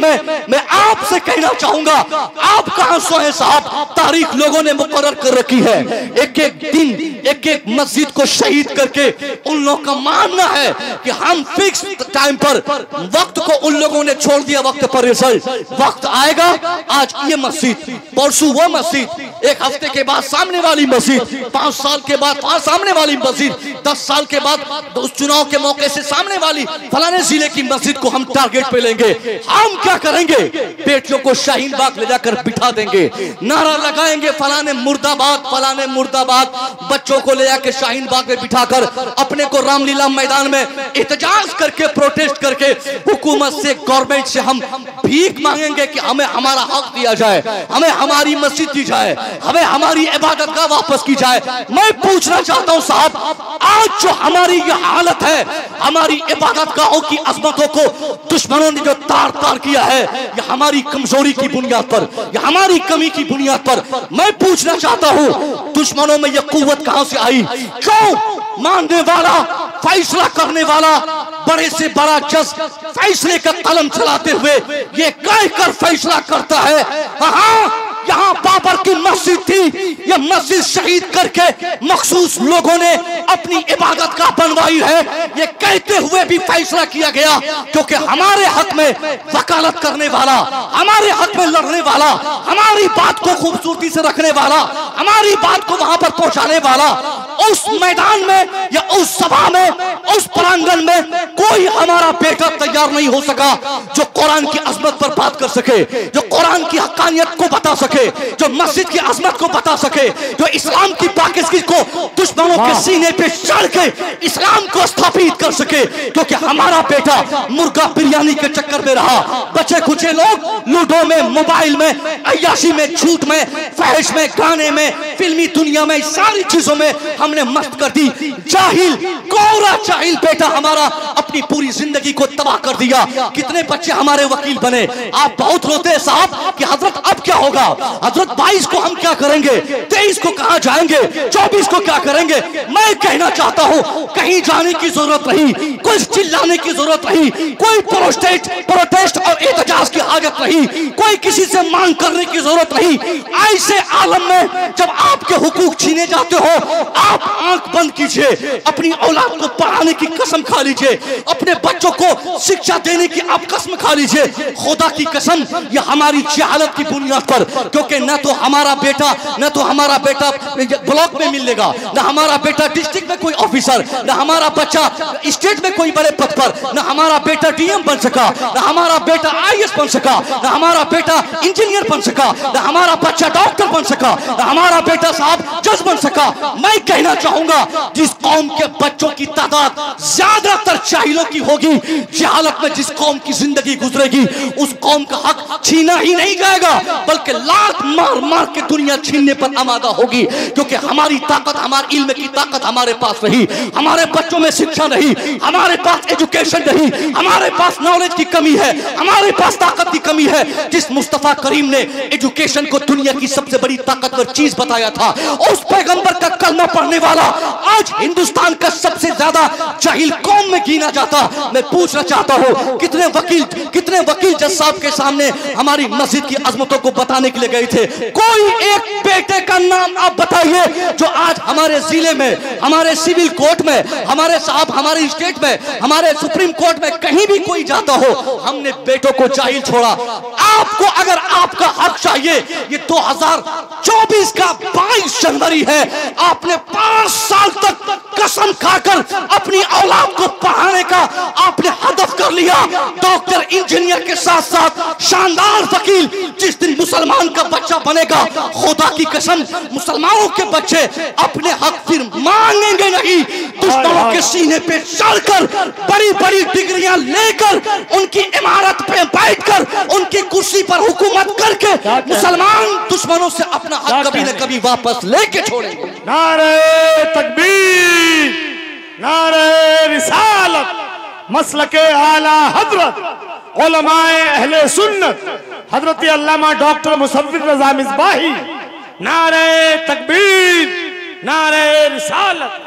में मैं आपसे कहना चाहूंगा, आप कहां सोए साहब? तारीख लोगों ने मुकर्रर कर रखी है, एक एक दिन एक एक मस्जिद को शहीद करके उन लोगों का मानना है कि हम फिक्स टाइम पर, वक्त को उन लोगों ने छोड़ दिया, वक्त पर रिजल्ट, वक्त आएगा। आज ये मस्जिद, परसों वो मस्जिद, एक हफ्ते के बाद सामने वाली मस्जिद, 5 साल के बाद सामने वाली मस्जिद, 10 साल के बाद उस चुनाव के मौके से सामने वाली फलाने जिले की मस्जिद को हम टारगेट पे लेंगे। हम क्या करेंगे? बेटियों को शाहीन बाग ले जाकर बिठा देंगे, नारा लगाएंगे फलाने मुर्दाबाद, फलाने मुर्दाबाद। बच्चों को ले जाकर शाहीन बाग में बिठाकर अपने को रामलीला मैदान में एहतजाज करके, प्रोटेस्ट करके हुकूमत से, गवर्नमेंट से हम भीख मांगेंगे कि हमें हमारा हक दिया जाए, हमें हमारी मस्जिद दी जाए, हमें हमारी इबादत का वापस की जाए। मैं पूछना चाहता हूं साहब, आज जो हमारी ये हालत है, हमारी इबादत गाहों की अजमतों को दुश्मनों ने जो तार तार किया है, ये हमारी कमजोरी की बुनियाद पर, ये हमारी कमी की बुनियाद पर। मैं पूछना चाहता हूं, दुश्मनों में ये कुव्वत कहां से आई? क्यों मानने वाला, फैसला करने वाला, बड़े से बड़ा जज फैसले का कलम चलाते हुए ये कहकर फैसला करता है, हाँ यहाँ बाबर की मस्जिद थी, ये मस्जिद शहीद करके मखसूस लोगों ने अपनी इबादत का बनवाई है, ये कहते हुए भी फैसला किया गया क्योंकि हमारे हक में वकालत करने वाला, हमारे हक में लड़ने वाला, हमारी बात को खूबसूरती से रखने वाला, हमारी बात को वहां पर पहुंचाने वाला, उस मैदान में या उस सभा में, उस प्रांगण में कोई हमारा बेटा तैयार नहीं हो सका जो कुरान की अजमत पर बात कर सके, जो कुरान की हक्कानियत को बता सके, जो मस्जिद की अजमत को बता सके, जो इस्लाम की पाकिस्तान को दुश्मनों के सीने पे चढ़ के इस्लाम को स्थापित कर सके। क्योंकि हमारा बेटा मुर्गा बिरयानी के चक्कर में रहा, बच्चे कुछ लोग लूडो में, मोबाइल में, अय्याशी में, झूठ में, फहश में, गाने में, फिल्मी दुनिया में, सारी चीजों में हमने मस्त कर दी। जाहिल, कोरा जाहिल बेटा हमारा अपनी पूरी जिंदगी को तबाह कर दिया। कितने बच्चे हमारे वकील बने। आप बहुत रोते हैं साहब कि हजरत अब क्या होगा, हजरत 22 को हम क्या करेंगे, 23 को कहां जाएंगे, 24 को क्या करेंगे। मैं कहना चाहता हूं, कहीं जाने की जरूरत नहीं, कोई चिल्लाने की जरूरत नहीं, कोई प्रोटेस्ट और एहतजाज की हाजत नहीं, कोई किसी से मांग करने की जरूरत नहीं। ऐसे आलम में जब आपके हुकूक छीने जाते हो, आप आंख बंद कीजिए, अपनी औलाद को पढ़ाने की कसम खा लीजिए, अपने बच्चों को शिक्षा देने की आप कसम खा लीजिए। खुदा की कसम, ये हमारी जहालत की बुनियाद पर, क्योंकि न तो हमारा बेटा ब्लॉक में मिलेगा, न हमारा बेटा डिस्ट्रिक्ट में कोई ऑफिसर, न हमारा बच्चा स्टेट में कोई बड़े पद पर, न हमारा बेटा डीएम बन सका, न हमारा बेटा आईएएस बन सका, न हमारा बेटा इंजीनियर बन सका, न हमारा बच्चा डॉक्टर बन सका, न हमारा बेटा साहब जज बन सका। मैं कहना चाहूंगा, जिस कौम के बच्चों की तादाद ज्यादातर जाहिलों की होगी, जहालत में जिस कौम की जिंदगी गुजरेगी, उस कौम का हक छीना ही नहीं जाएगा, बल्कि लात मार मार के दुनिया छीनने पर आमादा होगी। क्योंकि हमारी ताकत, हमारे इल्म की ताकत हमारे पास नहीं, हमारे बच्चों में शिक्षा नहीं, हमारे पास एजुकेशन नहीं, हमारे पास नॉलेज की कमी है, हमारे पास ताकत की कमी है। जिस मुस्तफा करीम ने एजुकेशन को दुनिया की सबसे बड़ी ताकतवर चीज बताया था, उस पैगंबर का कलमा पढ़ने वाला आज हिंदुस्तान का सबसे ज्यादा जाहिल कौम में गिना जाता। मैं पूछना चाहता हूं, कितने वकील जज साहब के सामने हमारी मस्जिद की अजमतों को बताने के लिए गए थे। कोई एक बेटे का नाम आप बताइए जो आज हमारे जिले में, हमारे सिविल कोर्ट में, हमारे स्टेट में, हमारे सुप्रीम कोर्ट में कहीं भी कोई जाता हो, हमने बेटों को जाहिल छोड़ा। आपको अगर आपका हक चाहिए, ये 2024 का 22 जनवरी है, आपने 5 साल तक कसम खाकर अपनी औलाद को पढ़ाने का आपने हदफ कर लिया। डॉक्टर, इंजीनियर के साथ साथ शानदार वकील। जिस दिन मुसलमान का बच्चा बनेगा, खुदा की कसम, मुसलमानों के बच्चे अपने हक फिर मांगेंगे नहीं। दुश्मनों के सीने पे चढ़कर, बड़ी बड़ी डिग्रियां लेकर, उनकी इमारत पे बैठकर, उनकी कुर्सी पर हुकूमत करके मुसलमान दुश्मनों से अपना हक कभी न कभी वापस लेके छोड़ेंगे। नारे तकबीर, नारे रिसालत, मसलके आला हजरत उलमाए अहले सुन्नत हजरत अल्लामा डॉक्टर मुसव्विर रजा मिसबाही। नारे तकबीर, नारे रिसालत।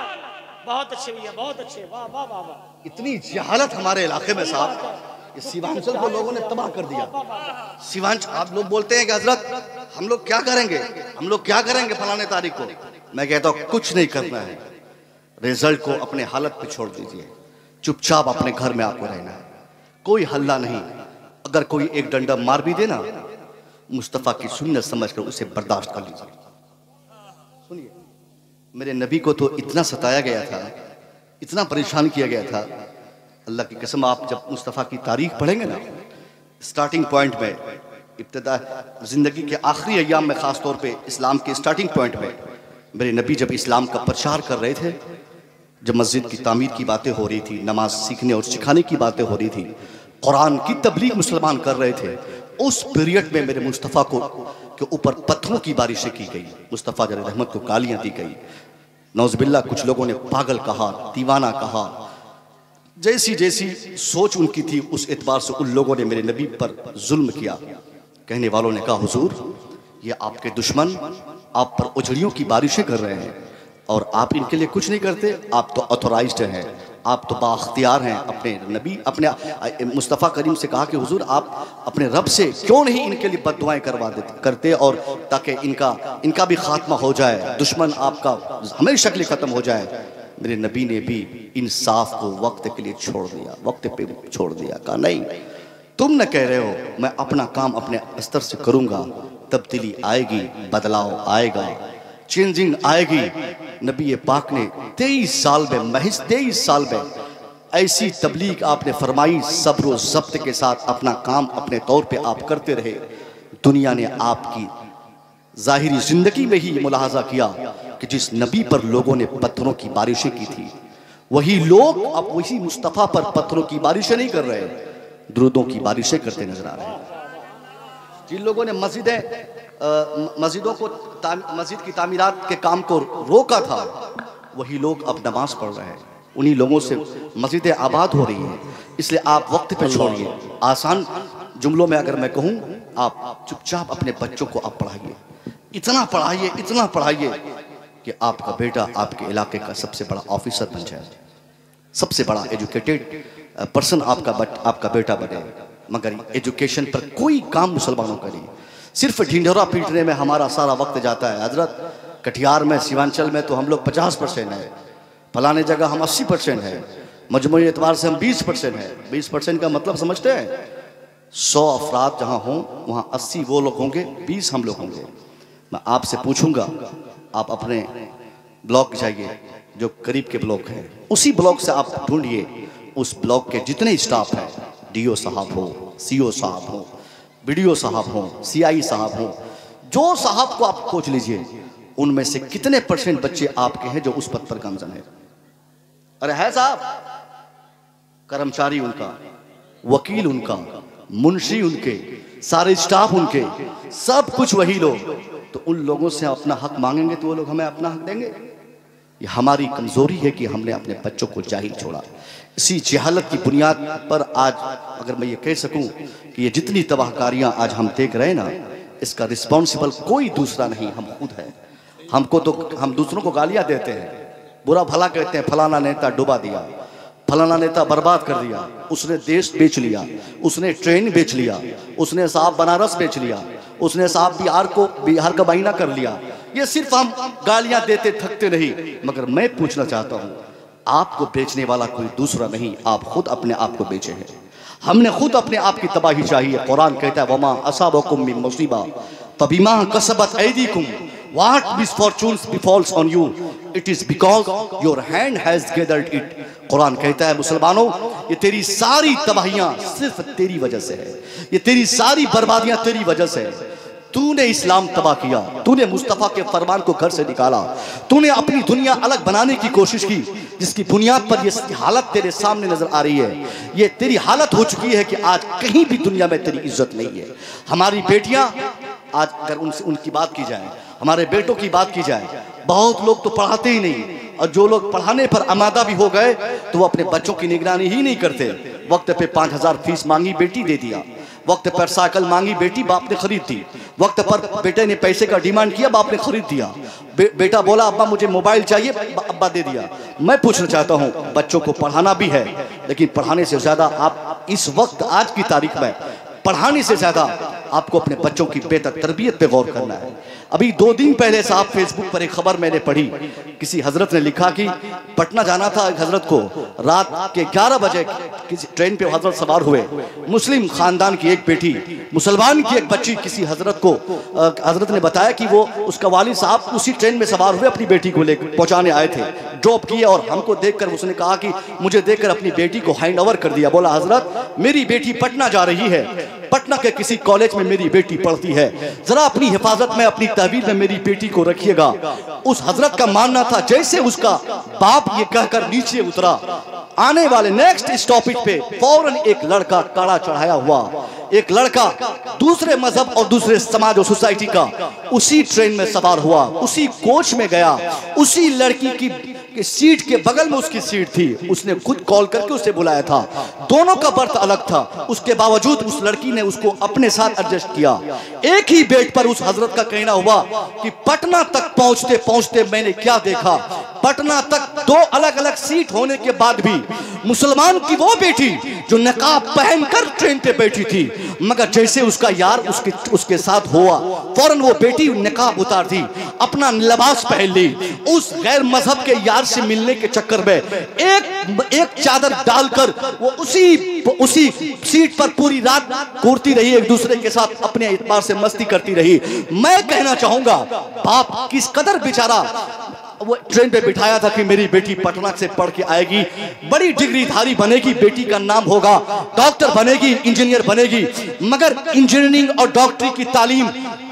बहुत अच्छे भैया, बहुत अच्छे, वाह वाह वाह वाह। इतनी जहालत हमारे इलाके में साहब, कि सीवांचल को लोगों ने तबाह कर दिया। सीवांचल, आप लोग बोलते हैं कि हजरत हम लोग क्या करेंगे, हम लोग क्या करेंगे फलाने तारीख को। मैं कहता हूं कुछ नहीं करना है, रिजल्ट को अपने हालत पे छोड़ दीजिए, चुपचाप अपने घर में आपको रहना है, कोई हल्ला नहीं। अगर कोई एक डंडा मार भी देना, मुस्तफा की सुन्नत समझकर उसे बर्दाश्त कर लीजिए। सुनिए, मेरे नबी को तो इतना सताया गया था, इतना परेशान किया गया था, अल्लाह की कसम। आप जब मुस्तफ़ा की तारीख पढ़ेंगे ना, स्टार्टिंग पॉइंट में, इब्तिदा ज़िंदगी के आखिरी अय्याम में, ख़ास तौर पे इस्लाम के स्टार्टिंग पॉइंट में, मेरे नबी जब इस्लाम का प्रचार कर रहे थे, जब मस्जिद की तामीर की बातें हो रही थी, नमाज सीखने और सिखाने की बातें हो रही थी, कुरान की तबलीग मुसलमान कर रहे थे, उस पीरियड में मेरे मुस्तफ़ा को के ऊपर पत्थरों की बारिशें की गई। मुस्तफ़ा जरे रहमत को गालियाँ दी गई, नौज़बिल्लाह कुछ लोगों ने पागल कहा, दीवाना कहा। जैसी जैसी सोच उनकी थी, उस एतबार से उन लोगों ने मेरे नबी पर जुल्म किया। कहने वालों ने कहा, हुजूर ये आपके दुश्मन आप पर उजड़ियों की बारिशें कर रहे हैं और आप इनके लिए कुछ नहीं करते, आप तो ऑथोराइज्ड हैं, आप तो बाख्तियार हैं। अपने नबी, अपने मुस्तफ़ा करीम से कहा कि हुजूर आप अपने रब से क्यों नहीं इनके लिए बद्दुआएं करते, और ताकि इनका भी खात्मा हो जाए, दुश्मन आपका हमेशा के लिए ख़त्म हो जाए। मेरे नबी ने भी इंसाफ को वक्त के लिए छोड़ दिया, वक्त पे छोड़ दिया। कहा नहीं, तुम न कह रहे हो, मैं अपना काम अपने स्तर से करूँगा, तब्दीली आएगी, बदलाव आएगा, चेंजिंग आएगी। नबी पाक ने 23 साल में, महज 23 साल में ऐसी तबलीग आपने फरमाई, सब्र व ज़ब्त के साथ अपना काम अपने तौर पे आप करते रहे। दुनिया ने आपकी ज़ाहिरी ज़िंदगी में ही ये मुलाहाजा किया कि जिस नबी पर लोगों ने पत्थरों की बारिशें की थी, वही लोग अब वही मुस्तफ़ा पर पत्थरों की बारिशें नहीं कर रहे, दुरूदों की बारिशें करते नजर आ रहे हैं। जिन लोगों ने मस्जिदों को मस्जिद की तामीरात के काम को रोका था, वही लोग अब नमाज पढ़ रहे हैं, उन्हीं लोगों से मस्जिदें आबाद हो रही हैं। इसलिए आप वक्त पे छोड़िए। आसान जुमलों में अगर मैं कहूँ, आप चुपचाप अपने बच्चों को आप पढ़ाइए, इतना पढ़ाइए कि आपका बेटा आपके इलाके का सबसे बड़ा ऑफिसर बन जाए, सबसे बड़ा एजुकेटेड पर्सन आपका बेटा बने। मगर एजुकेशन पर कोई काम मुसलमानों का नहीं, सिर्फ ढिंढोरा पीटने में हमारा सारा वक्त जाता है। हजरत कटिहार में, सीमांचल में तो हम लोग 50% है, फलाने जगह हम 80% है, मजमूई एतबार से हम 20% है। 20% का मतलब समझते हैं, 100 अफराद जहाँ हों वहाँ 80 वो लोग होंगे, 20 हम लोग होंगे। मैं आपसे पूछूंगा, आप अपने ब्लॉक जाइए जो करीब के ब्लॉक हैं, उसी ब्लॉक से आप ढूंढिए उस ब्लॉक के जितने स्टाफ हैं, डीओ साहब हो, सीओ साहब हो, बीडीओ साहब हो, सीआई साहब हो, जो साहब को आप खोज लीजिए, उनमें से कितने % बच्चे आपके हैं जो उस पद पर गामजन है? अरे है साहब, कर्मचारी उनका, वकील उनका, मुंशी उनके, सारे स्टाफ उनके, सब कुछ वही लोग। तो उन लोगों से अपना हक मांगेंगे तो वो लोग हमें अपना हक देंगे? ये हमारी कमजोरी है कि हमने अपने बच्चों को जाहिल छोड़ा। इसी जहालत की बुनियाद पर आज अगर मैं ये कह सकूं कि ये जितनी तबाहकारियां आज हम देख रहे हैं ना, इसका रिस्पॉन्सिबल कोई दूसरा नहीं, हम खुद हैं। हमको तो हम दूसरों को गालियां देते हैं, बुरा भला कहते हैं, फलाना नेता डुबा दिया, फलाना नेता बर्बाद कर दिया, उसने देश बेच लिया, उसने ट्रेन बेच लिया, उसने साहब बनारस बेच लिया, उसने साहब बिहार का बाइना कर लिया। ये सिर्फ हम गालियां देते थकते नहीं। मगर मैं पूछना चाहता हूं, आपको बेचने वाला कोई दूसरा नहीं, आप खुद अपने आप को बेचे हैं। हमने खुद अपने आप की तबाही चाहिए। कुरान कहता है, वमा असाबकुम मिन मुसीबा फबिमा कसबत ऐदीकुम what misfortunes befalls on you it is because your hand has gathered it. Quran कहता है, मुसलमानों, ये तेरी सारी तबाहियां सिर्फ तेरी वजह से है, ये तेरी सारी बर्बादियां तेरी वजह से है। तूने इस्लाम तबाह किया, तूने मुस्तफ़ा के फरमान को घर से निकाला, तूने अपनी दुनिया अलग बनाने की कोशिश की, जिसकी बुनियाद पर ये हालत तेरे सामने नजर आ रही है। ये तेरी हालत हो चुकी है कि आज कहीं भी दुनिया में तेरी इज्जत नहीं है। हमारी बेटियां आज अगर उनकी बात की जाए, हमारे बेटों की बात की जाए, बहुत लोग तो पढ़ाते ही नहीं, और जो लोग पढ़ाने पर आमादा भी हो गए तो वो अपने बच्चों की निगरानी ही नहीं करते। वक्त पे 5000 फीस मांगी, बेटी दे दिया, वक्त पर साइकिल मांगी, बेटी बाप ने खरीद दी, वक्त पर बेटे ने पैसे का डिमांड किया, बाप ने खरीद दिया, बेटा बोला अब्बा मुझे मोबाइल चाहिए, अब्बा दे दिया। मैं पूछना चाहता हूँ, बच्चों को पढ़ाना भी है, लेकिन पढ़ाने से ज्यादा आप इस वक्त आज की तारीख में पढ़ाने से ज्यादा आपको अपने बच्चों की बेहतर तरबियत पे गौर करना है। अभी 2 दिन पहले साहब फेसबुक पर एक खबर मैंने पढ़ी, किसी हजरत ने लिखा कि पटना जाना था एक हजरत को, रात के 11 बजे किसी ट्रेन पे हजरत सवार हुए, मुस्लिम खानदान की एक बेटी, मुसलमान की एक बच्ची, किसी हजरत को हजरत ने बताया कि वो उसका वालिद साहब उसी ट्रेन में सवार हुए अपनी बेटी को लेकर पहुंचाने आए थे, ड्रॉप किए और हमको देखकर उसने कहा कि मुझे देखकर अपनी बेटी को हैंड ओवर कर दिया। बोला हजरत मेरी बेटी पटना जा रही है, पटना के किसी कॉलेज में मेरी बेटी पढ़ती है, जरा अपनी हिफाजत में अपनी तहवील में मेरी बेटी को रखिएगा। उस हजरत का मानना था जैसे उसका बाप ये कहकर नीचे उतरा, आने वाले नेक्स्ट स्टॉपेज पे फौरन एक लड़का काड़ा चढ़ाया हुआ, एक लड़का दूसरे मजहब और दूसरे समाज और सोसाइटी का उसी ट्रेन में सवार हुआ, उसी कोच में गया, उसी लड़की की सीट के बगल में उसकी सीट थी, उसने खुद कॉल करके उसे बुलाया था, दोनों का बर्थ अलग था, उसके बावजूद उस लड़की ने उसको अपने साथ एडजस्ट किया। एक ही बेड पर उस हजरत का कहना हुआ कि पटना तक पहुंचते पहुंचते मैंने क्या देखा, पटना तक 2 अलग अलग सीट होने के बाद भी मुसलमान की वो बेटी जो नकाब पहनकर ट्रेन पे बैठी थी, मगर जैसे उसका यार उसके साथ हुआ फौरन वो बेटी नकाब उतार दी, अपना लिबास पहन ली, उस गैर मजहब के यार से मिलने के चक्कर में एक चादर डालकर वो उसी सीट पर पूरी रात घूरती रही, एक दूसरे के साथ अपने इतबार से मस्ती करती रही। मैं कहना चाहूंगा बाप किस कदर बेचारा वो ट्रेन पे बिठाया था कि मेरी बेटी पटना से पढ़ के आएगी, बड़ी डिग्रीधारी बनेगी, बेटी का नाम होगा, डॉक्टर बनेगी, इंजीनियर बनेगी, मगर इंजीनियरिंग और डॉक्टरी की तालीम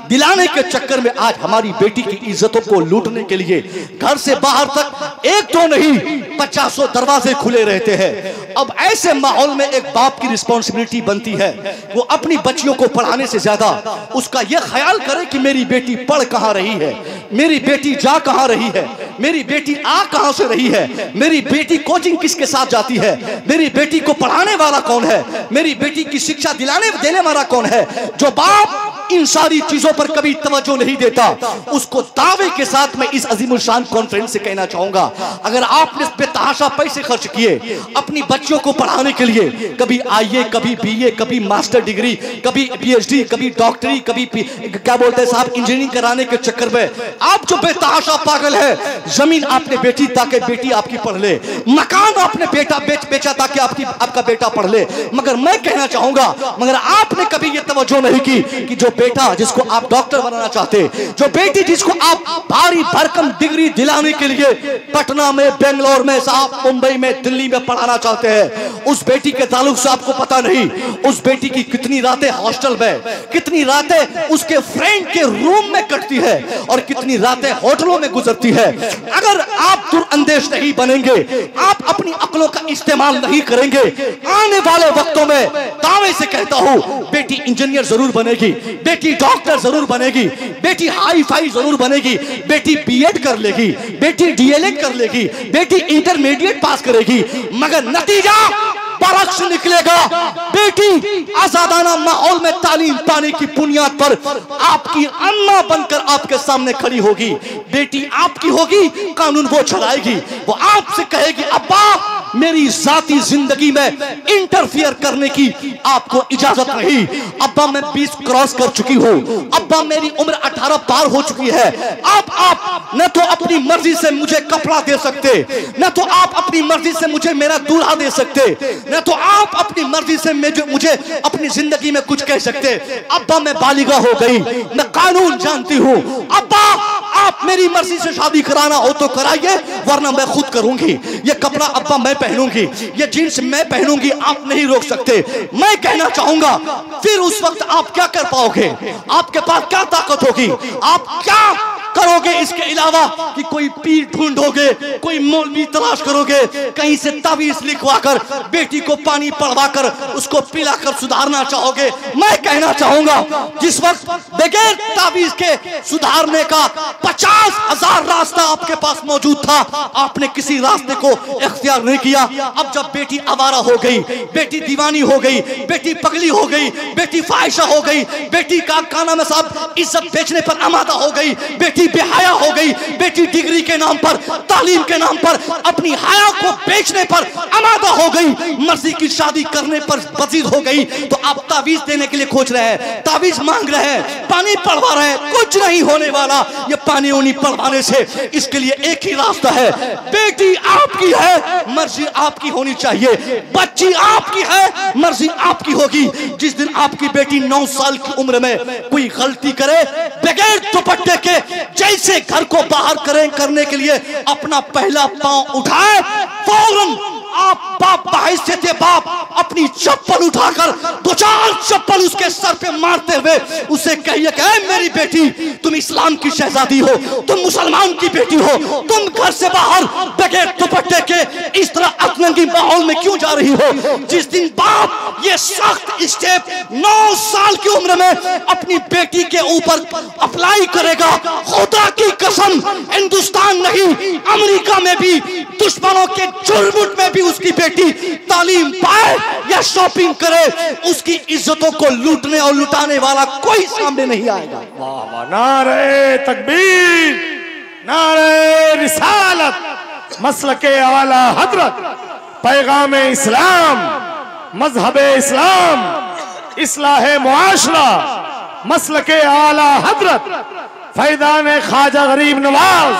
दिलाने के चक्कर में आज हमारी बेटी की इज्जतों को लूटने के लिए घर से बाहर तक 1-2 नहीं 50 दरवाजे खुले रहते हैं। अब ऐसे माहौल में एक बाप की रिस्पॉन्सिबिलिटी बनती है वो अपनी बच्चियों को पढ़ाने से ज्यादा उसका यह ख्याल करे कि मेरी बेटी पढ़ कहाँ रही है, मेरी बेटी जा कहाँ रही है, मेरी बेटी आ कहाँ से रही है, मेरी बेटी कोचिंग किसके साथ जाती है, मेरी बेटी को पढ़ाने वाला कौन है, मेरी बेटी की शिक्षा देने वाला कौन है। जो बाप इन सारी चीजों पर कभी तवज्जो नहीं देता उसको दावे के साथ मैं इस अजीमुशान कॉन्फ्रेंस से कहना चाहूंगा, अगर आपने इस पे तहाशा पैसे खर्च किए अपनी बच्चियों को पढ़ाने के लिए, कभी आईए, कभी बीए, कभी मास्टर डिग्री, कभी पीएचडी, कभी डॉक्टरी, कभी क्या बोलते हैं साहब इंजीनियरिंग कराने के चक्कर में आप जो बेतहाशा पागल है, जमीन आपने बेची ताकि बेटी आपकी पढ़ ले, मकान आपने बेचा ताकि आपका बेटा पढ़ ले, मगर मैं कहना चाहूंगा मगर आपने कभी ये तवज्जो नहीं की कि जो बेटा जिसको आप डॉक्टर बनाना चाहते, जो बेटी जिसको आप भारी भरकम डिग्री दिलाने के लिए पटना में, बेंगलोर में, साहब मुंबई में, दिल्ली में पढ़ाना चाहते हैं, उस बेटी के ताल्लुक से आपको पता नहीं उस बेटी की कितनी रातें हॉस्टल में, कितनी रातें उसके फ्रेंड के रूम में कटती है और कितनी रातें होटलों में गुजरती है। अगर आप दुरअंदेश नहीं बनेंगे, आप अपनी अक्लों का इस्तेमाल नहीं करेंगे, आने वाले वक्तों में दावे से कहता हूं बेटी इंजीनियर जरूर बनेगी, बेटी डॉक्टर जरूर बनेगी, बेटी हाई फाई जरूर बनेगी, बेटी बीएड कर लेगी, बेटी डीएलएड कर लेगी, बेटी इंटरमीडिएट पास करेगी, मगर नतीजा बरक्स निकलेगा। बेटी आजादाना माहौल में तालीम पाने की बुनियाद पर आपकी अम्मा बनकर आपके सामने खड़ी होगी, बेटी आपकी होगी, कानून वो चलाएगी, वो आपसे कहेगी अब्बा मेरी जाती जिंदगी में इंटरफियर करने की आपको इजाजत नहीं, अब्बा मैं 20 क्रॉस कर चुकी हूँ, अब्बा मेरी उम्र 18 पार हो चुकी है, आप न तो अपनी मर्जी से मुझे कपड़ा दे सकते, न तो आप अपनी मर्जी से मुझे मेरा दूल्हा दे सकते, न तो आप अपनी मर्जी से मुझे अपनी जिंदगी में कुछ कह सकते। अब्बा मैं बालिगा हो गई, मैं कानून जानती हूँ, अब्बा आप मेरी मर्जी से शादी कराना हो तो कराइए वरना मैं खुद करूंगी, ये कपड़ा अब्बा मैं पहनूंगी, ये जींस मैं पहनूंगी, आप नहीं रोक सकते। मैं कहना चाहूंगा फिर उस वक्त आप क्या कर पाओगे, आपके पास क्या ताकत होगी, आप क्या करोगे इसके अलावा कि कोई पीर ढूंढोगे, कोई मौलवी तलाश करोगे, कहीं से तावीज लिखवाकर बेटी को पानी पड़वाकर उसको पिलाकर सुधारना चाहोगे। मैं कहना चाहूंगा जिस वक्त बगैर तावीज के सुधारने का 50,000 रास्ता आपके पास मौजूद था, आपने किसी रास्ते को इख्तियार नहीं किया। अब जब बेटी आवारा हो गई, बेटी दीवानी हो गई, बेटी पगली हो गई, बेटी फाहिशा हो गई, बेटी का नाम है साहब इज्जत बेचने पर आमादा हो गई, बेटी बेटी बेहया हो गई, बेटी डिग्री के नाम पर, तालीम के नाम पर अपनी हया को बेचने पर आमादा हो गई, मर्जी की शादी करने पर बजीद हो गई, तो आप तावीज देने के लिए खोज रहे हैं, तावीज मांग रहे हैं, पानी पड़वा रहे हैं। कुछ नहीं होने वाला ये पानी उनी पड़वाने से। इसके लिए एक ही रास्ता है, बेटी आपकी है, मर्जी आपकी होनी चाहिए, बच्ची आपकी है, मर्जी आपकी होगी। जिस दिन आपकी बेटी 9 साल की उम्र में कोई गलती करे, बगैर दुपट्टे के जैसे घर को बाहर करने के लिए अपना पहला पांव उठाए, फौरन आप बाप बहैसियत बाप अपनी चप्पल उठाकर 2-4 चप्पल उसके सर पे मारते हुए उसे कहिए कि मेरी बेटी, तुम इस्लाम की शहजादी हो, तुम मुसलमान की बेटी हो, तुम घर से बाहर बगैर दुपट्टे के इस तरह अतरंगी माहौल में क्यों जा रही हो। जिस दिन बाप ये सख्त स्टेप 9 साल की उम्र में अपनी बेटी के ऊपर अप्लाई करेगा, खुदा की कसम हिंदुस्तान नहीं अमेरिका में भी दुश्मनों के चुरमुट में भी उसकी बेटी तालीम पाए या शॉपिंग करे, उसकी इज्जतों को लूटने और लुटाने वाला कोई सामने नहीं आएगा। वाह वाह, नारे तकबीर, नारे रिसालत, मसलके आला हजरत, पैगाम इस्लाम, मजहब इस्लाम, इस्लाह मुआशरा, मसलके आला हजरत, फैजान ख्वाजा गरीब नवाज,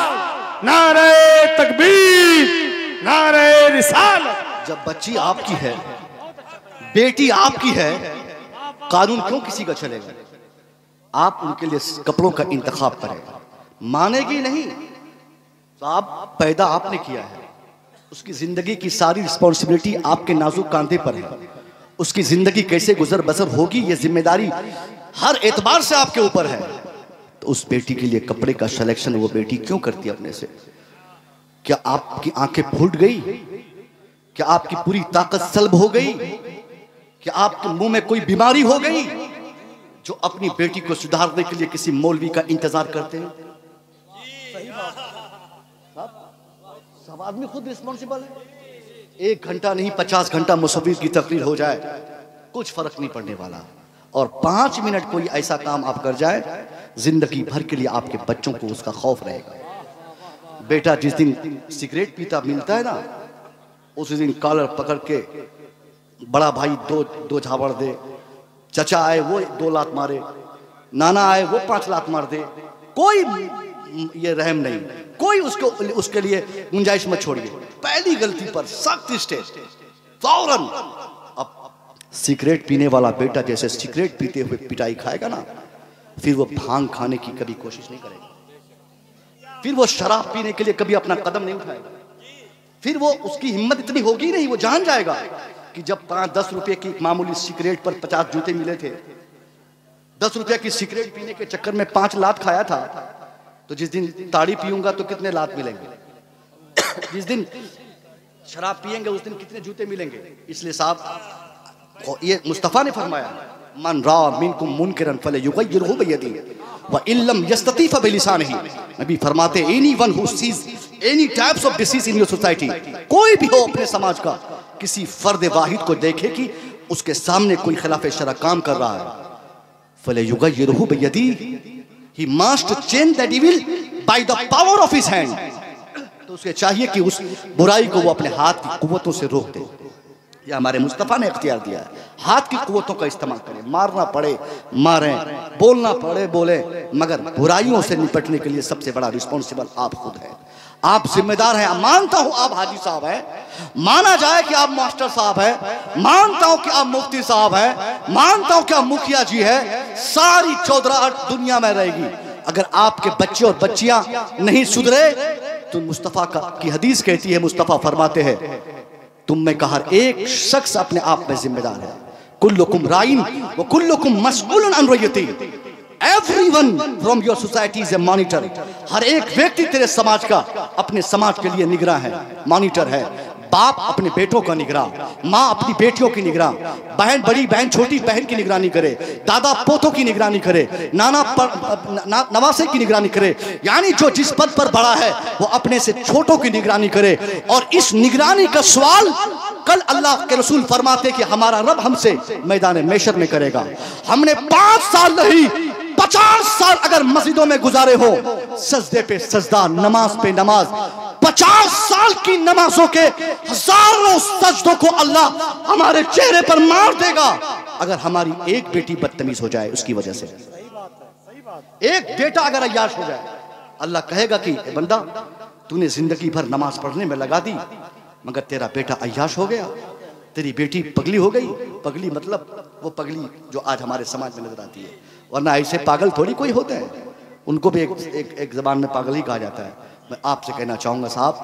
नारे तकबीर, नारे रिसालत। जब बच्ची आपकी है, बेटी आपकी है, कानून क्यों किसी का चलेगा? आप उनके लिए कपड़ों का इंतखाब करें, मानेगी नहीं तो आप पैदा आपने किया है, उसकी जिंदगी की सारी रिस्पॉन्सिबिलिटी आपके नाजुक कांधे पर है, उसकी जिंदगी कैसे गुजर बसर होगी ये जिम्मेदारी हर एतबार से आपके ऊपर है। तो उस बेटी के लिए कपड़े का सिलेक्शन वो बेटी क्यों करती है अपने से? क्या आपकी आंखें फूट गई? क्या आपकी पूरी ताकत सल्ब हो गई? क्या आपके मुंह में कोई बीमारी हो गई जो अपनी बेटी को सुधारने के लिए किसी मौलवी का इंतजार करते हैं? सब आदमी खुद रिस्पॉन्सिबल है। 1 घंटा नहीं 50 घंटा मुसव्विर की तकरीर हो जाए, कुछ फर्क नहीं पड़ने वाला। और 5 मिनट कोई ऐसा काम आप कर जाए, जिंदगी भर के लिए आपके बच्चों को उसका खौफ रहेगा। बेटा जिस दिन सिगरेट पीता मिलता है ना, उस दिन कॉलर पकड़ के बड़ा भाई दो झापड़ दे, चचा आए वो 2 लात मारे, नाना आए वो 5 लात मार दे, कोई ये रहम नहीं, कोई उसके लिए गुंजाइश मत छोड़िए। पहली गलती पर सख्त स्टेज फौरन। अब सिगरेट पीने वाला बेटा जैसे सिगरेट पीते हुए पिटाई खाएगा ना, फिर वो भांग खाने की कभी कोशिश नहीं करेगा, फिर वो शराब पीने के लिए कभी अपना कदम नहीं उठाएगा, फिर वो उसकी हिम्मत इतनी होगी नहीं, वो जान जाएगा कि जब 5-10 रुपए की मामूली सिगरेट पर 50 जूते मिले थे, 10 रुपए की सिगरेट पीने के चक्कर में 5 लात खाया था, तो जिस दिन ताड़ी पीऊंगा तो कितने लात मिलेंगे, जिस दिन शराब पिएंगे उस दिन कितने जूते मिलेंगे। इसलिए साहब ये मुस्तफा ने फरमाया, मन रा मिनकुम मुनकरन फलयुगय्यिरहु बियदिही व इल्लम यस्तती फबिलिसानिही। नबी फरमाते anyone who seize any types of disease in your society, कोई भी हो अपने समाज का किसी फर्द वाहिद को देखे कि उसके सामने कोई खिलाफ शरअ काम कर रहा है, फलयुगय्यिरहु बियदिही, he must change that evil by the power of his hand। तो उसे चाहिए कि उस बुराई को वो अपने हाथ की कुव्वतों से रोक दे। ये हमारे मुस्तफा ने इख्तियार दिया है, हाथ की कुव्वतों का इस्तेमाल करें, मारना पड़े मारें, बोलना पड़े बोले, मगर बुराइयों से निपटने के लिए सबसे बड़ा रिस्पॉन्सिबल आप खुद हैं, आप जिम्मेदार हैं। मानता हूं आप हाजी साहब हैं, माना जाए कि आप मास्टर साहब हैं, मानता हूं कि आप मुफ्ती साहब हैं, मानता हूं कि आप मुखिया जी हैं, सारी चौधराहट दुनिया में रहेगी। अगर आपके बच्चे और बच्चियां नहीं सुधरे तो मुस्तफा की हदीस कहती है, मुस्तफा फरमाते हैं तुम में का हर एक शख्स अपने आप में जिम्मेदार है, कुल्लुकुम राइन व कुल्लुकुम मसऊलुन अन रइयतिही। Everyone from your society is a monitor। हर एक व्यक्ति तेरे समाज का अपने समाज के लिए निगरान है, मॉनिटर है। बाप अपने बेटों का निगरान, माँ अपनी बेटियों की निगरान, बहन बड़ी बहन छोटी बहन की निगरानी करे, दादा पोतों की निगरानी करे, नाना नवासे की निगरानी करे, यानी जो जिस पद पर बड़ा है वो अपने से छोटों की निगरानी करे। और इस निगरानी का सवाल कल अल्लाह के रसूल फरमाते कि हमारा रब हमसे मैदान महशर में करेगा। हमने 5 साल नहीं 50 साल अगर मस्जिदों में गुजारे हो, सजदे पे सजदा, नमाज पे नमाज, 50 साल की नमाजों के हजारों सजदों को अल्लाह हमारे चेहरे पर मार देगा अगर हमारी एक बेटी बदतमीज हो जाए उसकी वजह से। एक बेटा अगर अय्याश हो जाए, अल्लाह कहेगा कि बंदा तूने जिंदगी भर नमाज पढ़ने में लगा दी, मगर तेरा बेटा अय्याश हो गया, तेरी बेटी पगली हो गई। पगली मतलब वो पगली जो आज हमारे समाज में नजर आती है, वरना ऐसे पागल थोड़ी कोई होता है, उनको भी एक जबान में पागल ही कहा जाता है। मैं आपसे कहना चाहूंगा साहब,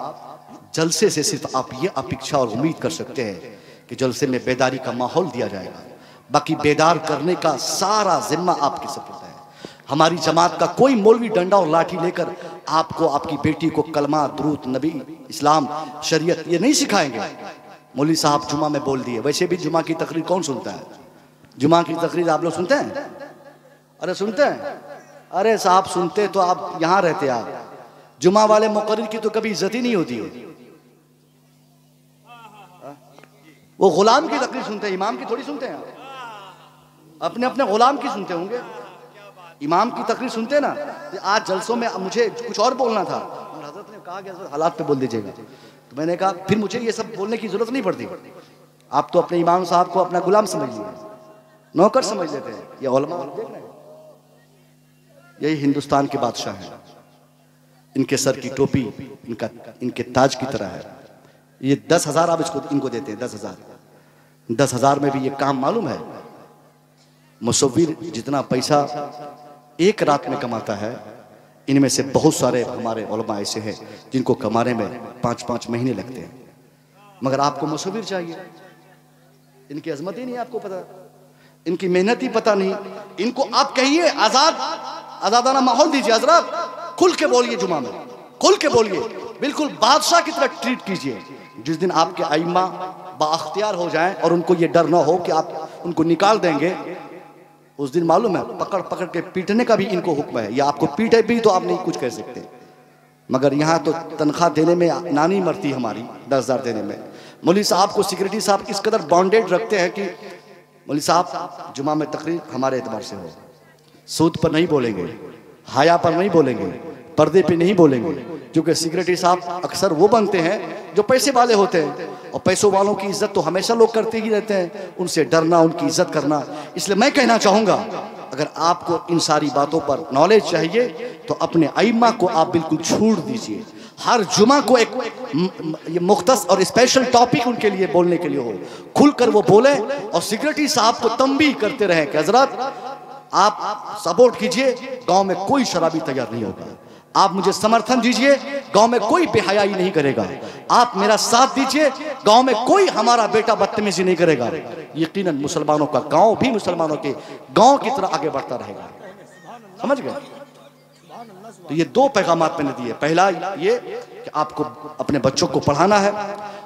जलसे से सिर्फ आप ये अपेक्षा और उम्मीद कर सकते हैं कि जलसे में बेदारी का माहौल दिया जाएगा, बाकी बेदार करने का सारा जिम्मा आपके सपुर्द है। हमारी जमात का कोई मौलवी डंडा और लाठी लेकर आपको आपकी बेटी को कलमा, दुरूद, नबी, इस्लाम, शरीयत ये नहीं सिखाएंगे। मौलवी साहब जुमा में बोल दिए, वैसे भी जुमा की तकरीर कौन सुनता है? जुमा की तकरीर आप लोग सुनते हैं? अरे सुनते हैं? अरे साहब सुनते तो आप यहां रहते। आप जुमा वाले मुकर्रिर की तो कभी इज्जत ही नहीं होती है। वो गुलाम की तकरीर सुनते हैं, इमाम की थोड़ी सुनते हैं। अपने अपने गुलाम की सुनते होंगे, इमाम की तकरीर सुनते ना। आज जलसों में मुझे कुछ और बोलना था, हजरत ने कहा कि हालात पे बोल दीजिएगा, तो मैंने कहा फिर मुझे ये सब बोलने की जरूरत नहीं पड़ती। आप तो अपने इमाम साहब को अपना गुलाम समझ लिए, नौकर समझ लेते हैं। ये उलमा देख रहे हैं, यही हिंदुस्तान के बादशाह हैं। इनके सर की टोपी इनके ताज की तरह है। ये 10,000 आप इनको देते हैं, 10,000 में भी ये काम मालूम है। मुसव्विर जितना पैसा एक रात में कमाता है, इनमें से बहुत सारे हमारे उलमा ऐसे हैं जिनको कमाने में 5-5 महीने लगते हैं, मगर आपको मुसव्विर चाहिए। इनकी अजमत ही नहीं आपको पता, इनकी मेहनत ही पता नहीं। इनको आप कहिए आजादाना माहौल दीजिए, हजरत खुल के बोलिए, जुमा में खुल के बोलिए, बिल्कुल बादशाह की तरह ट्रीट कीजिए। जिस दिन आपके आइम्मा बाअख्तियार हो जाएं और उनको ये डर ना हो कि आप उनको निकाल देंगे, उस दिन मालूम है पकड़ पकड़ के पीटने का भी इनको हुक्म है। या आपको पीटे भी तो आप नहीं कुछ कह सकते, मगर यहाँ तो तनख्वाह देने में नानी मरती हमारी, 10,000 देने में। मौलवी साहब को सिक्योरिटी साहब इस कदर बॉन्डेड रखते हैं कि मौलवी साहब जुमा में तकरीर हमारे एतबार से हो, सूद पर नहीं बोलेंगे, हाया पर नहीं बोलेंगे, पर्दे पे नहीं बोलेंगे, क्योंकि सिक्योरिटी साहब अक्सर वो बनते हैं जो पैसे वाले होते हैं, और पैसों वालों की इज्जत तो हमेशा लोग करते ही रहते हैं, उनसे डरना, उनकी इज्जत करना। इसलिए मैं कहना चाहूँगा, अगर आपको इन सारी बातों पर नॉलेज चाहिए तो अपने आइम्मा को आप बिल्कुल छूट दीजिए। हर जुमा को एक मुख्तस और स्पेशल टॉपिक उनके लिए बोलने के लिए हो, खुलकर वो बोले, और सिक्योरिटी साहब को तंबीह करते रहे कि हजरत आप सपोर्ट कीजिए, गांव में कोई शराबी तैयार नहीं होगा, आप मुझे समर्थन दीजिए, गांव में कोई बेहयाई नहीं करेगा, आप मेरा साथ दीजिए, गांव में कोई हमारा बेटा बदतमीजी नहीं करेगा। यकीनन मुसलमानों का गांव भी मुसलमानों के गांव की तरह आगे बढ़ता रहेगा। समझ गए? तो ये 2 पैगामात मैंने दिए। पहला ये कि आपको अपने बच्चों को पढ़ाना है,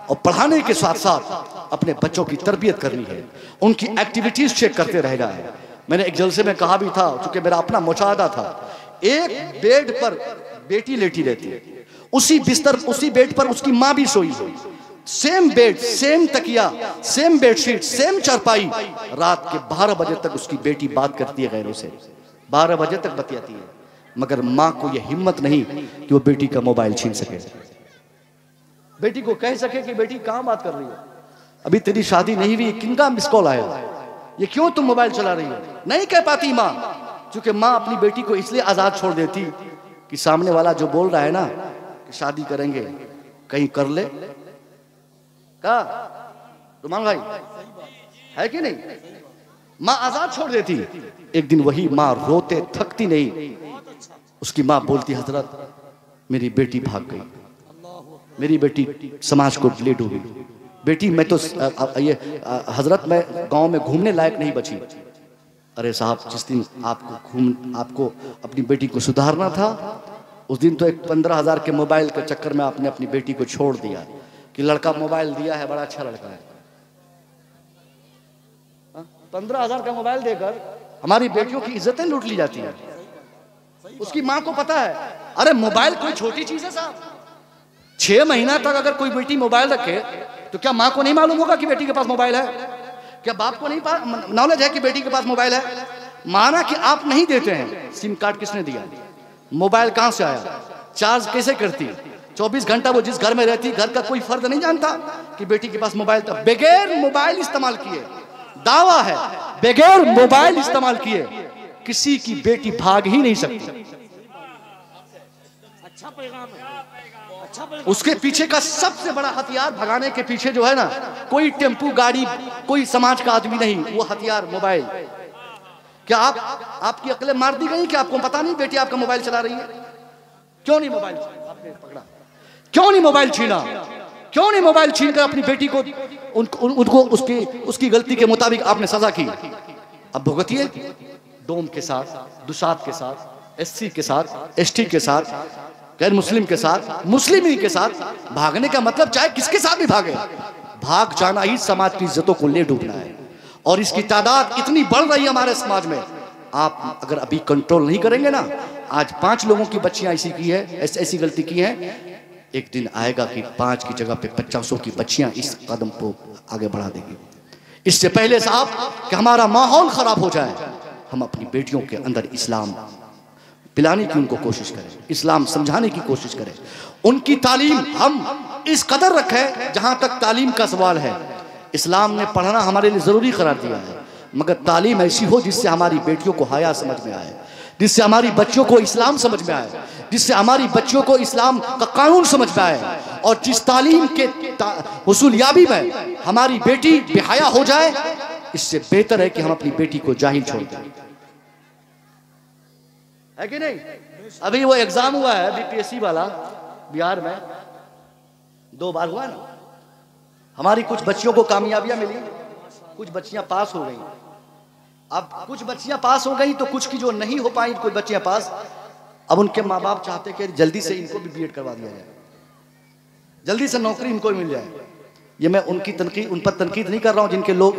और पढ़ाने के साथ साथ अपने बच्चों की तरबियत करनी है, उनकी एक्टिविटीज चेक करते रहना है। मैंने एक जलसे में कहा भी था, चूंकि मेरा अपना मुशाहदा था, एक बेड पर बेटी लेटी रहती है, उसी बिस्तर उसी बेड पर उसकी माँ भी सोई है, सेम बेड, सेम तकिया, सेम बेडशीट, सेम चारपाई। रात के 12 बजे तक उसकी बेटी बात करती है गैरों से, 12 बजे तक बतियाती है, मगर माँ को यह हिम्मत नहीं कि वो बेटी का मोबाइल छीन सके, बेटी को कह सके कि बेटी कहाँ बात कर रही है, अभी तेरी शादी नहीं हुई, किनका मिस कॉल आया, ये क्यों तुम मोबाइल चला रही हो? नहीं कह पाती माँ, क्योंकि माँ अपनी बेटी को इसलिए आजाद छोड़ देती कि सामने वाला जो बोल रहा है ना कि शादी करेंगे, कहीं कर ले। का रुमान भाई है कि नहीं? माँ आजाद छोड़ देती। एक दिन वही माँ रोते थकती नहीं, उसकी माँ बोलती, हजरत मेरी बेटी भाग गई, मेरी बेटी समाज को ले डूबी, बेटी मैं तो ये हजरत मैं गांव में घूमने लायक नहीं बची। अरे साहब, जिस दिन आपको अपनी बेटी को सुधारना था, उस दिन तो एक 15,000 के मोबाइल के चक्कर में आपने अपनी बेटी को छोड़ दिया कि लड़का मोबाइल दिया है, बड़ा अच्छा लड़का है। 15,000 का मोबाइल देकर हमारी बेटियों की इज्जतें लूट ली जाती है। उसकी माँ को पता है, अरे मोबाइल कोई छोटी चीज है साहब। 6 महीना तक अगर कोई बेटी मोबाइल रखे तो क्या माँ को नहीं मालूम होगा कि बेटी के पास मोबाइल है? क्या बाप को नहीं नॉलेज है कि बेटी के पास मोबाइल है? माना कि आप नहीं देते हैं, सिम कार्ड किसने दिया, मोबाइल कहां से आया, चार्ज कैसे करती, 24 घंटा वो जिस घर में रहती, घर का कोई फर्द नहीं जानता कि बेटी के पास मोबाइल था। बगैर मोबाइल इस्तेमाल किए, दावा है बगैर मोबाइल इस्तेमाल किए किसी की बेटी भाग ही नहीं सकती। अच्छा पैगाम है, अच्छा पैगाम। उसके पीछे का सबसे बड़ा हथियार भगाने के पीछे जो है ना, कोई टेम्पू गाड़ी, कोई समाज का आदमी नहीं, वो हथियार मोबाइल। क्या आपकी अकलें मार दी गई कि आपको पता नहीं बेटी आपका मोबाइल चला रही है? क्यों नहीं मोबाइल आपने पकड़ा, क्यों नहीं मोबाइल छीना, क्यों नहीं मोबाइल छीनकर अपनी बेटी को उनको उसकी गलती के मुताबिक आपने सजा की? अब भुगतिए, डोम के साथ, दुसाद के साथ, एससी के साथ, एसटी के साथ, गैर मुस्लिम के साथ, मुस्लिम ही के साथ। भागने का मतलब चाहे किसके साथ भी भागे, भाग जाना ही समाज की इज्जतों को ले डूबना है। और इसकी तादाद इतनी बढ़ रही है हमारे समाज में, आप अगर अभी कंट्रोल नहीं करेंगे ना, आज 5 लोगों की बच्चियां ऐसी की है, ऐसी गलती की है, एक दिन आएगा कि 5 की जगह पे 50 की बच्चियां इस कदम को आगे बढ़ा देंगी। इससे पहले साहब कि हमारा माहौल खराब हो जाए, हम अपनी बेटियों के अंदर इस्लाम पिलाने की उनको कोशिश करें, इस्लाम समझाने की कोशिश करें, उनकी तालीम हम इस कदर रखें। जहां तक तालीम का सवाल है, इस्लाम ने पढ़ना हमारे लिए जरूरी करार दिया है, मगर तालीम ऐसी हो जिससे हमारी बेटियों को हया समझ में आए, जिससे हमारी बच्चों को इस्लाम समझ में आए, जिससे हमारी बच्चों को इस्लाम का कानून समझ में आए। और जिस तालीम के हुसूलियाबी में हमारी बेटी बेहया हो जाए, इससे बेहतर है कि हम अपनी बेटी को जाहिल छोड़ दें, है कि नहीं? अभी वो एग्जाम हुआ है बीपीएससी वाला बिहार में, 2 बार हुआ ना, हमारी कुछ बच्चियों को कामयाबियां मिली, कुछ बच्चियां पास हो गई। अब कुछ बच्चियां पास हो गई तो कुछ की जो नहीं हो पाई, कुछ बच्चियां पास, अब उनके माँ बाप चाहते कि जल्दी से इनको भी बीएड करवा दिया जाए, जल्दी से नौकरी इनको मिल जाए। ये मैं उन पर तनकीद नहीं कर रहा हूं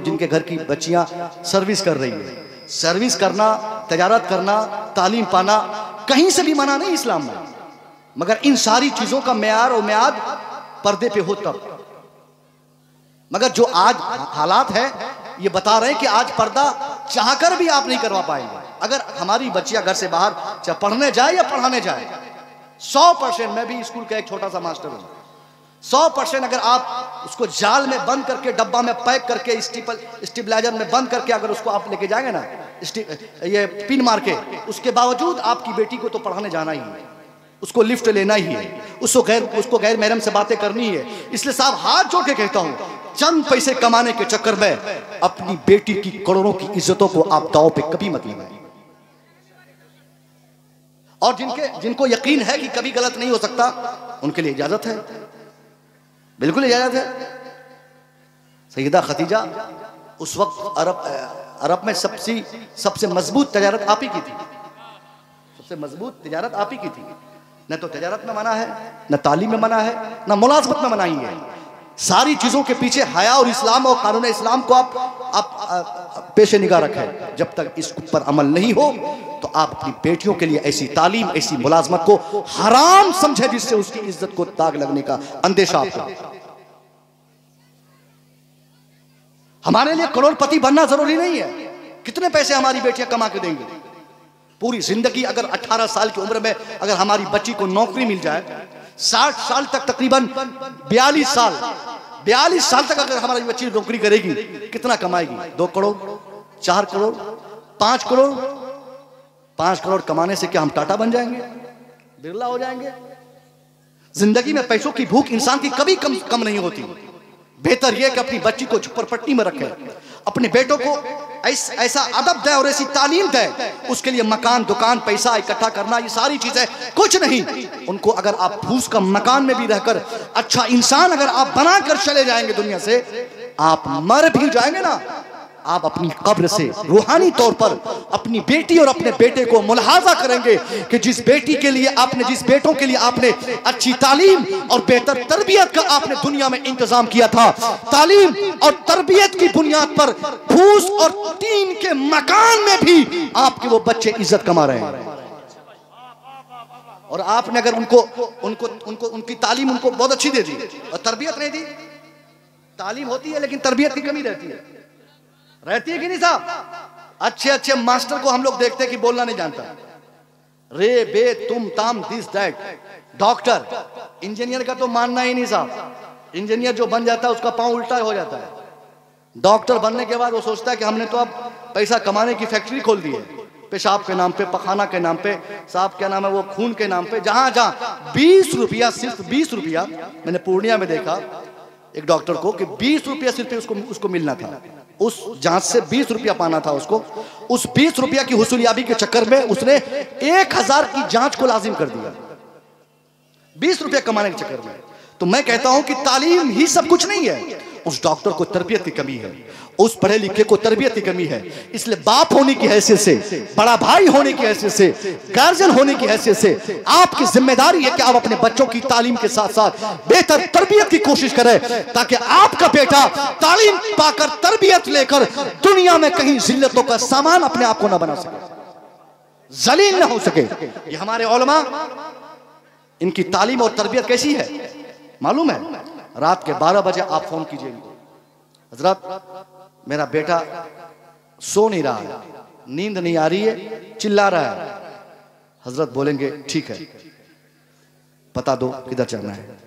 जिनके घर की बच्चियां सर्विस कर रही है। सर्विस करना, तजारत करना, तालीम पाना कहीं से भी मना नहीं इस्लाम में, मगर इन सारी चीजों का मेयार और म्याद पर्दे पे हो तब। मगर जो आज हालात है ये बता रहे हैं कि आज पर्दा चाहकर भी आप नहीं करवा पाएंगे। अगर हमारी बच्चियां घर से बाहर चाहे पढ़ने जाए या पढ़ाने जाए, 100%, मैं भी स्कूल का एक छोटा सा मास्टर हूं, 100% अगर आप उसको जाल में बंद करके, डब्बा में पैक करके, स्टेबलाइजर में बंद करके अगर उसको आप लेके जाएंगे ना, ये पिन मार के, उसके बावजूद आपकी बेटी को तो पढ़ाने जाना ही है, उसको लिफ्ट लेना ही है, उसको गैर महरम से बातें करनी है। इसलिए साहब हाथ जोड़ के कहता हूं, चंद पैसे कमाने के चक्कर में अपनी बेटी की करोड़ों की इज्जतों को आप दांव पे कभी मत लगाएं। और जिनको यकीन है कि कभी गलत नहीं हो सकता, उनके लिए इजाजत है, बिल्कुल इजाजत है। सैयदा खदीजा उस वक्त अरब में सबसे मजबूत तजारत आप ही की थी, सबसे मजबूत तजारत आप ही की थी। न तो तजारत में मना है, न तालीम में मना है, न मुलाजमत में मनाही है। सारी चीजों के पीछे हया और इस्लाम और कानून इस्लाम को आप पेशे निगाह रखें। जब तक इस पर अमल नहीं हो तो आप अपनी बेटियों के लिए ऐसी तालीम, ऐसी मुलाजमत को हराम समझे जिससे उसकी इज्जत को दाग लगने का अंदेशा आपको। हमारे लिए करोड़पति बनना जरूरी नहीं है। कितने पैसे हमारी बेटियां कमा के देंगी? पूरी जिंदगी अगर 18 साल की उम्र में अगर हमारी बच्ची को नौकरी मिल जाए, 60 साल तक, तकरीबन 42 साल तक अगर हमारी बच्ची नौकरी करेगी, कितना कमाएगी? 2 करोड़, 4 करोड़, 5 करोड़। 5 करोड़ कमाने से क्या हम टाटा बन जाएंगे, बिरला हो जाएंगे? जिंदगी में पैसों की भूख इंसान की कभी कम नहीं होती। बेहतर यह कि अपनी बच्ची को झुपड़पट्टी में रखे, अपने बेटों को ऐसा अदब दे और ऐसी तालीम दे। उसके लिए मकान, दुकान, पैसा इकट्ठा करना, ये सारी चीजें कुछ नहीं। उनको अगर आप फूस का मकान में भी रहकर अच्छा इंसान अगर आप बनाकर चले जाएंगे दुनिया से, आप मर भी जाएंगे ना, आप अपनी कब्र से रूहानी तौर पर अपनी बेटी और अपने बेटे को मुलाहाजा करेंगे कि जिस बेटी के लिए आपने, जिस बेटों के लिए आपने अच्छी तालीम और बेहतर तरबियत का आपने दुनिया में इंतजाम किया था, तालीम और तरबियत की बुनियाद पर फूस और टीन के मकान में भी आपके वो बच्चे इज्जत कमा रहे हैं। और आपने अगर उनकी तालीम उनको बहुत अच्छी दे दी और तरबियत नहीं दी, तालीम होती है लेकिन तरबियत की कमी रहती है कि नहीं साहब? अच्छे अच्छे मास्टर को हम लोग देखते हैं कि बोलना नहीं जानता, रे बे तुम ताम दिस दैट। डॉक्टर, इंजीनियर का तो मानना ही नहीं साहब। इंजीनियर जो बन जाता है उसका पांव उल्टा हो जाता है। डॉक्टर बनने के बाद वो सोचता है कि हमने तो अब पैसा कमाने की फैक्ट्री खोल दी है, पेशाब के नाम पे, पखाना के नाम पे, साहब क्या नाम है वो, खून के नाम पे। जहां जहां 20 रुपया, सिर्फ 20 रुपया, मैंने पूर्णिया में देखा एक डॉक्टर को कि 20 रुपया सिर्फ उसको मिलना था, उस जांच से 20 रुपया पाना था उसको। उस 20 रुपया की हुसूलियाबी के चक्कर में उसने 1000 की जांच को लाजिम कर दिया, 20 रुपया कमाने के चक्कर में। तो मैं कहता हूं कि तालीम ही सब कुछ नहीं है। उस डॉक्टर को तरबियत की कमी है, उस पढ़े लिखे को तरबियत की कमी है। इसलिए बाप होने की हैसियत से, बड़ा भाई होने की हैसियत से, गार्जियन होने की हैसियत से आपकी जिम्मेदारी है कि आप अपने बच्चों की तालीम के साथ साथ बेहतर तरबियत की कोशिश करें, ताकि आपका बेटा तालीम पाकर, तरबियत लेकर दुनिया में कहीं जिल्लतों का सामान अपने आप को ना बना सके, जलील ना हो सके। ये हमारे उलमा, इनकी तालीम और तरबियत कैसी है मालूम है? रात के 12 बजे आप फोन कीजिए इनको, हजरत मेरा बेटा सो नहीं रहा है, नींद नहीं आ रही है, चिल्ला रहा है। हजरत बोलेंगे ठीक है, बता दो किधर जाना है।